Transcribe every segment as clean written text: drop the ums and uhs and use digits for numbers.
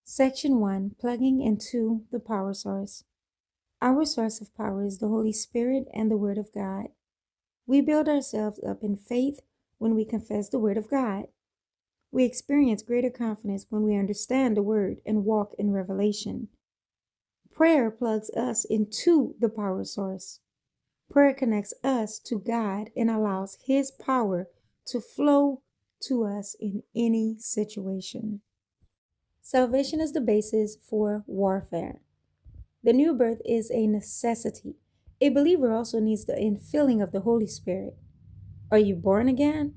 Section 1, Plugging into the Power Source. Our source of power is the Holy Spirit and the Word of God. We build ourselves up in faith when we confess the Word of God. We experience greater confidence when we understand the Word and walk in revelation. Prayer plugs us into the power source. Prayer connects us to God and allows His power to flow to us in any situation. Salvation is the basis for warfare. The new birth is a necessity. A believer also needs the infilling of the Holy Spirit. Are you born again?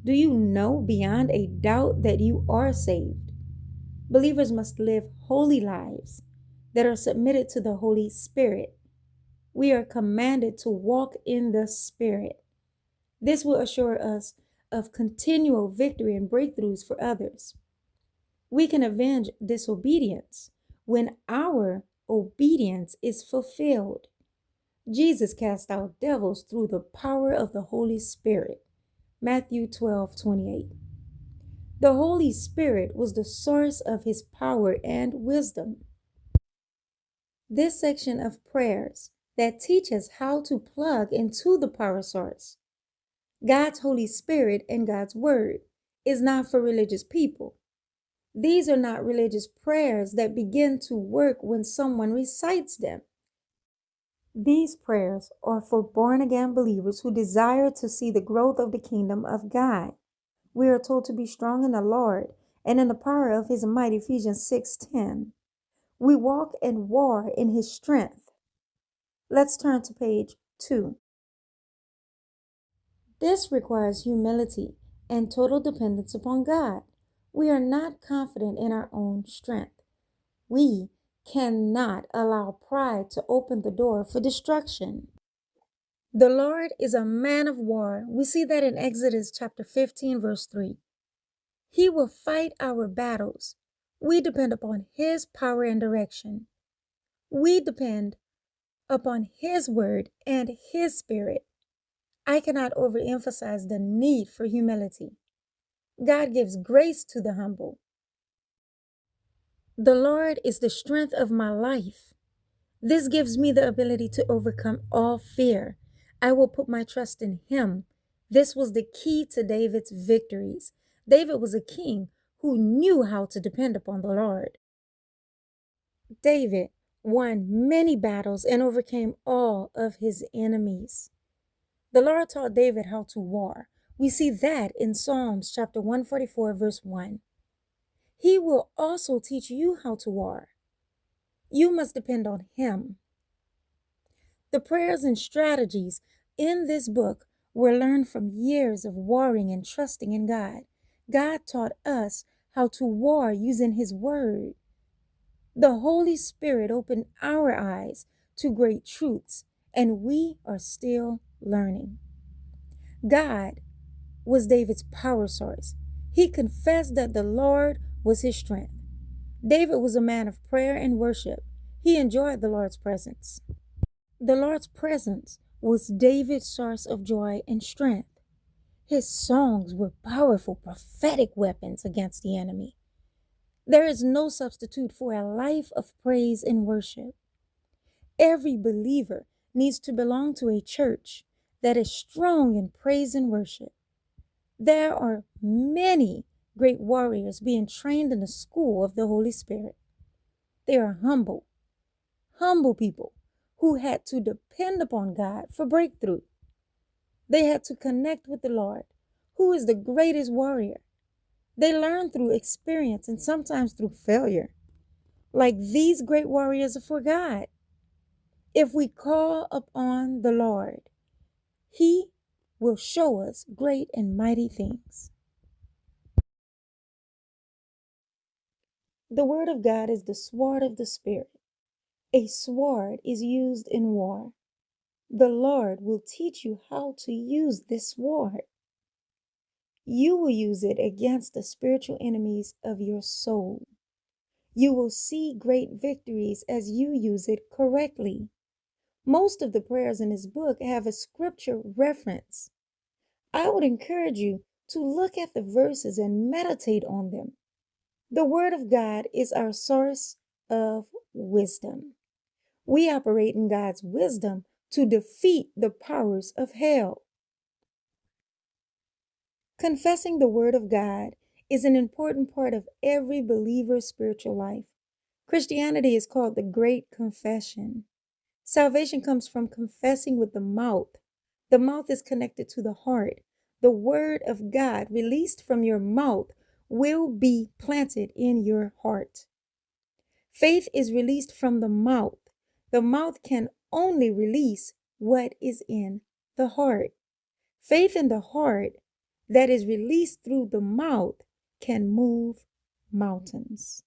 Do you know beyond a doubt that you are saved? Believers must live holy lives that are submitted to the Holy Spirit. We are commanded to walk in the Spirit. This will assure us of continual victory and breakthroughs for others. We can avenge disobedience when our obedience is fulfilled. Jesus cast out devils through the power of the Holy Spirit. Matthew 12:28. The Holy Spirit was the source of his power and wisdom. This section of prayers that teaches how to plug into the power source. God's Holy Spirit and God's Word is not for religious people. These are not religious prayers that begin to work when someone recites them. These prayers are for born-again believers who desire to see the growth of the kingdom of God. We are told to be strong in the Lord and in the power of his might, Ephesians 6:10. We walk and war in his strength. Let's turn to page 2. This requires humility and total dependence upon God. We are not confident in our own strength. We cannot allow pride to open the door for destruction. The Lord is a man of war. We see that in Exodus chapter 15, verse 3. He will fight our battles. We depend upon his power and direction. We depend upon his word and his spirit. I cannot overemphasize the need for humility. God gives grace to the humble. The Lord is the strength of my life. This gives me the ability to overcome all fear. I will put my trust in him. This was the key to David's victories. David was a king who knew how to depend upon the Lord. David won many battles and overcame all of his enemies. The Lord taught David how to war. We see that in Psalms chapter 144, verse 1. He will also teach you how to war. You must depend on him. The prayers and strategies in this book were learned from years of warring and trusting in God. God taught us how to war using his word. The Holy Spirit opened our eyes to great truths, and we are still learning. God was David's power source. He confessed that the Lord was his strength. David was a man of prayer and worship. He enjoyed the Lord's presence. The Lord's presence was David's source of joy and strength. His songs were powerful prophetic weapons against the enemy. There is no substitute for a life of praise and worship. Every believer needs to belong to a church that is strong in praise and worship. There are many great warriors being trained in the school of the Holy Spirit. They are humble people who had to depend upon God for breakthrough. They had to connect with the Lord, who is the greatest warrior. They learn through experience and sometimes through failure. Like these great warriors are for God. If we call upon the Lord, he will show us great and mighty things. The word of God is the sword of the Spirit. A sword is used in war. The Lord will teach you how to use this sword. You will use it against the spiritual enemies of your soul. You will see great victories as you use it correctly. Most of the prayers in this book have a scripture reference. I would encourage you to look at the verses and meditate on them. The Word of God is our source of wisdom. We operate in God's wisdom to defeat the powers of hell. Confessing the Word of God is an important part of every believer's spiritual life. Christianity is called the Great Confession. Salvation comes from confessing with the mouth. The mouth is connected to the heart. The Word of God released from your mouth will be planted in your heart. Faith is released from the mouth. The mouth can only release what is in the heart. Faith in the heart that is released through the mouth can move mountains.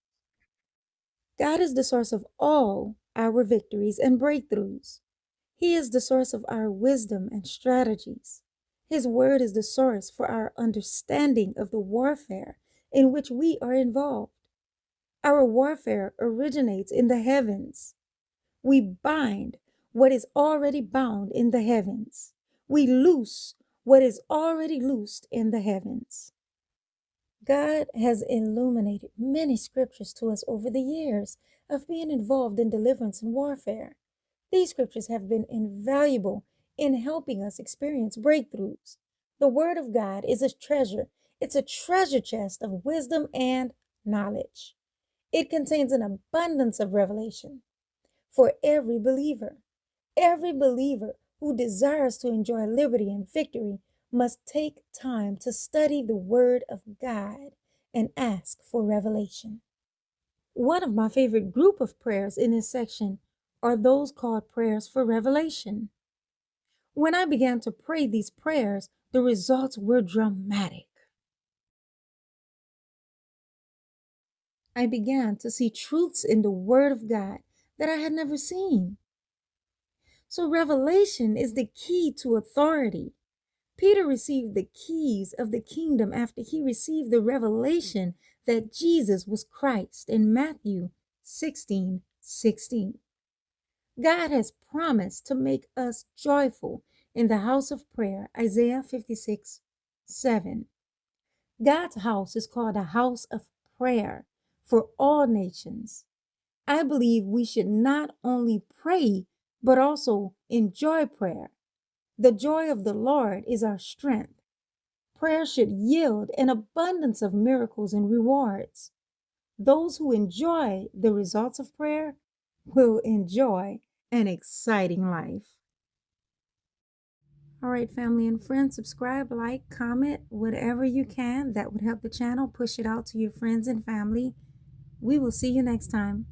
God is the source of all our victories and breakthroughs. He is the source of our wisdom and strategies. His word is the source for our understanding of the warfare in which we are involved. Our warfare originates in the heavens. We bind what is already bound in the heavens. We loose what is already loosed in the heavens. God has illuminated many scriptures to us over the years of being involved in deliverance and warfare. These scriptures have been invaluable in helping us experience breakthroughs. The Word of God is a treasure. It's a treasure chest of wisdom and knowledge. It contains an abundance of revelation for every believer. Every believer who desires to enjoy liberty and victory must take time to study the Word of God and ask for revelation. One of my favorite group of prayers in this section are those called prayers for revelation. When I began to pray these prayers, the results were dramatic. I began to see truths in the Word of God that I had never seen. So revelation is the key to authority. Peter received the keys of the kingdom after he received the revelation that Jesus was Christ in Matthew 16:16. God has promised to make us joyful in the house of prayer, Isaiah 56:7. God's house is called a house of prayer for all nations. I believe we should not only pray, but also enjoy prayer. The joy of the Lord is our strength. Prayer should yield an abundance of miracles and rewards. Those who enjoy the results of prayer will enjoy an exciting life. All right, family and friends, subscribe, like, comment, whatever you can. That would help the channel. Push it out to your friends and family. We will see you next time.